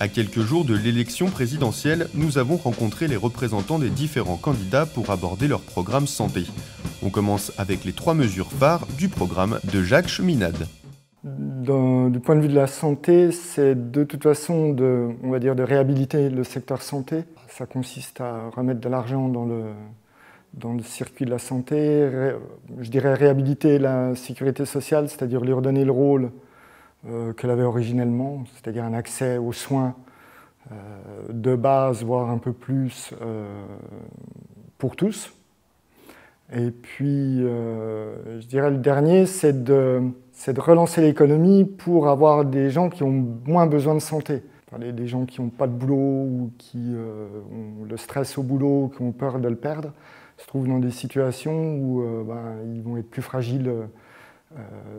À quelques jours de l'élection présidentielle, nous avons rencontré les représentants des différents candidats pour aborder leur programme santé. On commence avec les 3 mesures phares du programme de Jacques Cheminade. Du point de vue de la santé, c'est de toute façon de réhabiliter le secteur santé. Ça consiste à remettre de l'argent dans le circuit de la santé, je dirais réhabiliter la sécurité sociale, c'est-à-dire lui redonner le rôle qu'elle avait originellement, c'est-à-dire un accès aux soins de base, voire un peu plus pour tous. Et puis, je dirais le dernier, c'est de relancer l'économie pour avoir des gens qui ont moins besoin de santé. Des gens qui n'ont pas de boulot ou qui ont le stress au boulot, qui ont peur de le perdre, se trouvent dans des situations où ils vont être plus fragiles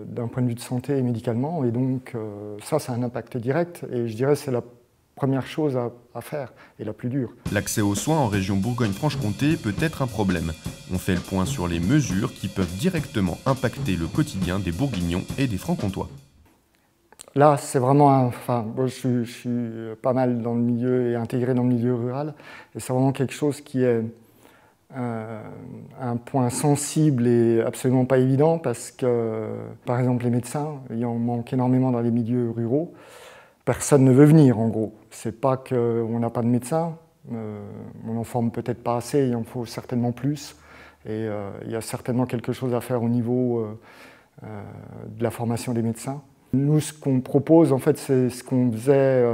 d'un point de vue de santé et médicalement. Et donc, ça a un impact direct. Et je dirais que c'est la première chose à faire et la plus dure. L'accès aux soins en région Bourgogne-Franche-Comté peut être un problème. On fait le point sur les mesures qui peuvent directement impacter le quotidien des Bourguignons et des Franc-Comtois. Là, c'est vraiment moi, je suis pas mal dans le milieu et intégré dans le milieu rural. Et c'est vraiment quelque chose qui est un point sensible et absolument pas évident parce que, par exemple, les médecins, il en manque énormément dans les milieux ruraux. Personne ne veut venir, en gros. C'est pas qu'on n'a pas de médecins, on n'en forme peut-être pas assez, il en faut certainement plus. Et il y a certainement quelque chose à faire au niveau de la formation des médecins. Nous, ce qu'on propose, en fait, c'est ce qu'on faisait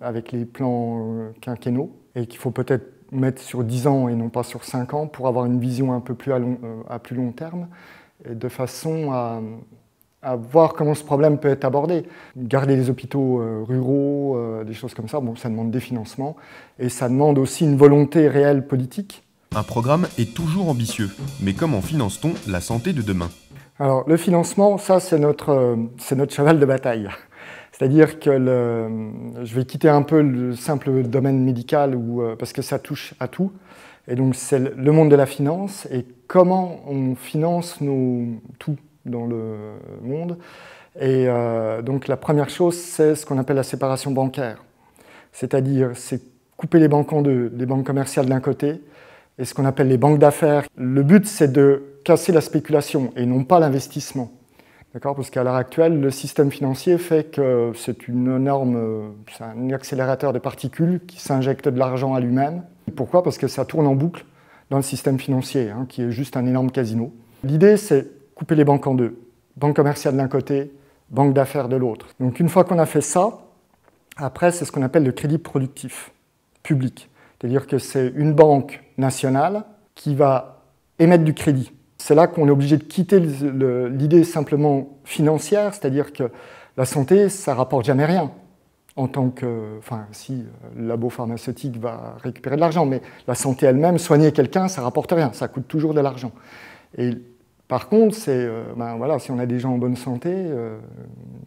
avec les plans quinquennaux et qu'il faut peut-être mettre sur 10 ans et non pas sur 5 ans pour avoir une vision un peu plus à plus long terme et de façon à voir comment ce problème peut être abordé. Garder les hôpitaux ruraux, des choses comme ça, bon, ça demande des financements et ça demande aussi une volonté réelle politique. Un programme est toujours ambitieux, mais comment finance-t-on la santé de demain ? Alors, le financement, ça, c'est notre cheval de bataille. C'est-à-dire que je vais quitter un peu le simple domaine médical parce que ça touche à tout. Et donc, c'est le monde de la finance et comment on finance tout dans le monde. Et donc, la première chose, c'est ce qu'on appelle la séparation bancaire. C'est-à-dire, c'est couper les banques en deux, les banques commerciales d'un côté et ce qu'on appelle les banques d'affaires. Le but, c'est de casser la spéculation et non pas l'investissement. D'accord ? Parce qu'à l'heure actuelle, le système financier fait que c'est c'est un accélérateur de particules qui s'injecte de l'argent à lui-même. Pourquoi ? Parce que ça tourne en boucle dans le système financier, qui est juste un énorme casino. L'idée, c'est couper les banques en deux. Banque commerciale d'un côté, banque d'affaires de l'autre. Donc une fois qu'on a fait ça, après, c'est ce qu'on appelle le crédit productif public. C'est-à-dire que c'est une banque nationale qui va émettre du crédit. C'est là qu'on est obligé de quitter l'idée simplement financière, c'est-à-dire que la santé, ça rapporte jamais rien. En tant que, si le labo pharmaceutique va récupérer de l'argent, mais la santé elle-même, soigner quelqu'un, ça rapporte rien, ça coûte toujours de l'argent. Et par contre, si on a des gens en bonne santé,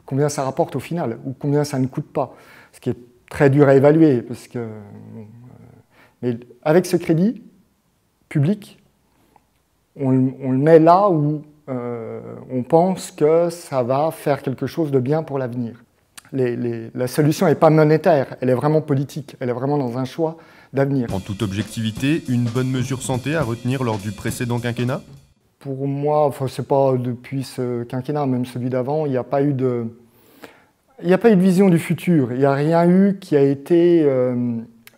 combien ça rapporte au final, ou combien ça ne coûte pas, ce qui est très dur à évaluer, parce que, mais avec ce crédit public, on le met là où on pense que ça va faire quelque chose de bien pour l'avenir. La solution n'est pas monétaire, elle est vraiment politique, elle est vraiment dans un choix d'avenir. En toute objectivité, une bonne mesure santé à retenir lors du précédent quinquennat ? Pour moi, c'est pas depuis ce quinquennat, même celui d'avant, il n'y a pas eu de vision du futur. Il n'y a rien eu qui a été,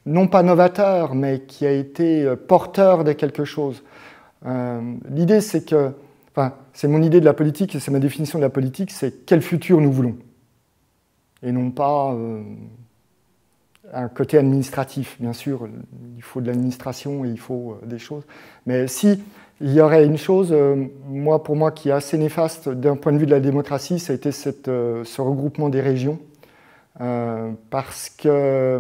non pas novateur, mais qui a été porteur de quelque chose. L'idée, c'est que, c'est mon idée de la politique, c'est ma définition de la politique, c'est quel futur nous voulons. Et non pas un côté administratif. Bien sûr, il faut de l'administration et il faut des choses. Mais si il y aurait une chose, pour moi, qui est assez néfaste d'un point de vue de la démocratie, ça a été ce regroupement des régions. Parce que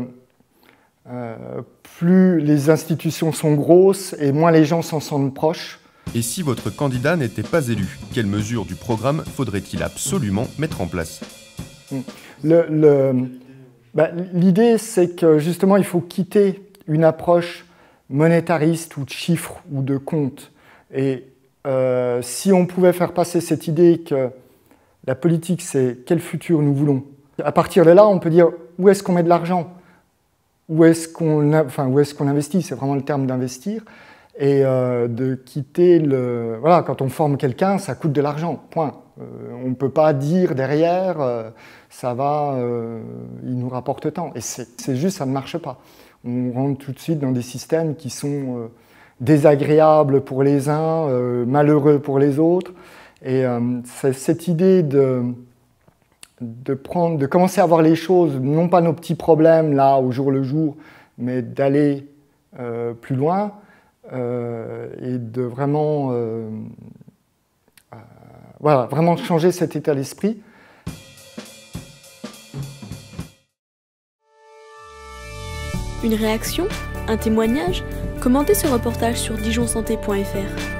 plus les institutions sont grosses et moins les gens s'en sentent proches. Et si votre candidat n'était pas élu, quelles mesures du programme faudrait-il absolument mettre en place ? L'idée, c'est que justement, il faut quitter une approche monétariste ou de chiffres ou de comptes. Et si on pouvait faire passer cette idée que la politique, c'est quel futur nous voulons, à partir de là, on peut dire où est-ce qu'on met de l'argent. où est-ce qu'on investit, c'est vraiment le terme d'investir, et de quitter le... Voilà, quand on forme quelqu'un, ça coûte de l'argent, point. On ne peut pas dire derrière, ça va, il nous rapporte tant. Et c'est juste, ça ne marche pas. On rentre tout de suite dans des systèmes qui sont désagréables pour les uns, malheureux pour les autres. Et cette idée de commencer à voir les choses, non pas nos petits problèmes là au jour le jour, mais d'aller plus loin et de vraiment, vraiment changer cet état d'esprit. Une réaction? Un témoignage? Commentez ce reportage sur dijonsanté.fr.